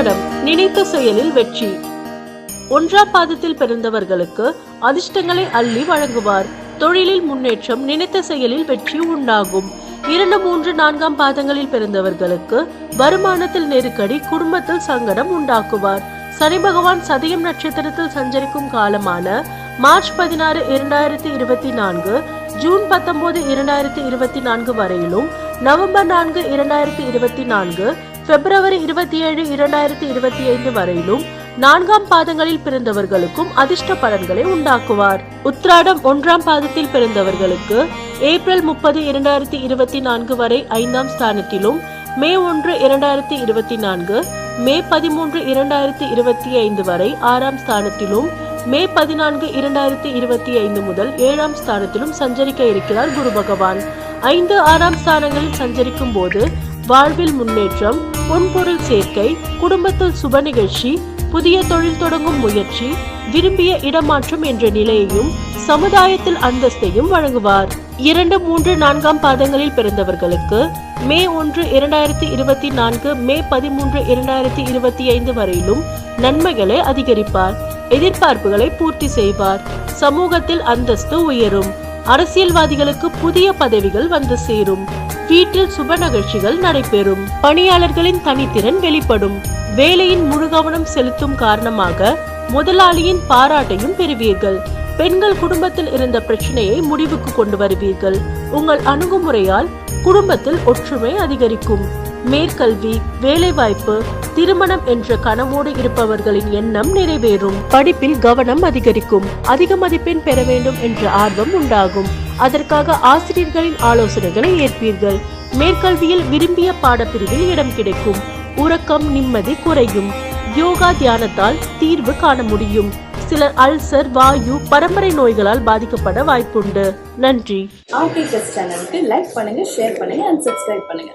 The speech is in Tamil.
உத்திராடம், நினைத்த செயலில் வெற்றி. 1ஆம் பாதத்தில் பிறந்தவர்களுக்கு அதிர்ஷ்டங்களை அள்ளி வழங்குவார். தொழிலில் முன்னேற்றம், நினைத்த செயலில் வெற்றி உண்டாகும். 2, 3, 4ஆம் பாதங்களில் பிறந்தவர்களுக்கு வருமானத்தில் நெருக்கடி, குடும்பத்தில் சங்கடம் உண்டாக்குவார். சனி பகவான் சதயம் நட்சத்திரத்தில் சஞ்சரிக்கும் காலமான மார்ச் 16, 2024, ஜூன் 19, 2024 வரையிலும், நவம்பர் 4, 2024, பிப்ரவரி 27, 2025 வரையிலும் 4ஆம் பாதங்களில் பிறந்தவர்களுக்கும் அதிர்ஷ்ட பலன்களை உண்டாக்குவார். உத்திராடம் 1ஆம் பாதத்தில் பிறந்தவர்களுக்கு ஏப்ரல் 30, 2024 வரை 5ஆம் ஸ்தானத்திலும், மே 1, 2024, மே 13, 2025 வரை 6ஆம் ஸ்தானத்திலும், மே 14, 2025 முதல் 7ஆம் ஸ்தானத்திலும் சஞ்சரிக்க இருக்கிறார் குரு பகவான். 5, 6ஆம் ஸ்தானங்களில் சஞ்சரிக்கும் போது வாழ்வில் முன்னேற்றம், பொன்பொருள் சேர்க்கை, குடும்பத்தில் சுப நிகழ்ச்சி, புதிய தொழில் தொடங்கும் முயற்சி, விரும்பிய இடமாற்றம் என்ற நிலையையும் சமுதாயத்தில் அந்தஸ்தையும் வழங்குவார். 2, 3, 4ஆம் பாதங்களில் பிறந்தவர்களுக்கு மே 1, 2024, மே 13, 2025 வரையிலும் நன்மைகளை அதிகரிப்பார். எதிர்பார்ப்புகளை பூர்த்தி செய்வார். சமூகத்தில் அந்தஸ்து உயரும். அரசியல்வாதிகளுக்கு புதிய பதவிகள் வந்து சேரும். வீட்டில் சுப நிகழ்ச்சிகள் நடைபெறும். பணியாளர்களின் தனித்திறன் வெளிப்படும். வேலையின் முழு கவனம் செலுத்தும் காரணமாக முதலாளியின் பாராட்டையும் பெறுவீர்கள். பெண்கள் குடும்பத்தில் இருந்த பிரச்சனையை முடிவுக்கு கொண்டு வருவீர்கள். உங்கள் அணுகுமுறையால் குடும்பத்தில் ஒற்றுமை அதிகரிக்கும். மேற்கல்வி, வேலைவாய்ப்பு, திருமணம் என்ற கனவோடு இருப்பவர்களின் எண்ணம் நிறைவேறும். படிப்பில் கவனம் அதிகரிக்கும். அதிக மதிப்பெண் பெற வேண்டும் என்ற ஆர்வம் உண்டாகும். அதற்காக ஆசிரியர்களின் ஆலோசனைகளை ஏற்பீர்கள். மேற்கல்வியில் விரும்பிய பாடப்பிரிவில் இடம் கிடைக்கும். உறக்கம், நிம்மதி குறையும். யோகா, தியானத்தால் தீர்வு காண முடியும். சிலர் அல்சர், வாயு, பரம்பரை நோய்களால் பாதிக்கப்பட வாய்ப்புண்டு. நன்றி. ஆர்டிகஸ் சேனலுக்கு லைக் பண்ணுங்க, ஷேர் பண்ணுங்க, அண்ட் சப்ஸ்கிரைப் பண்ணுங்க.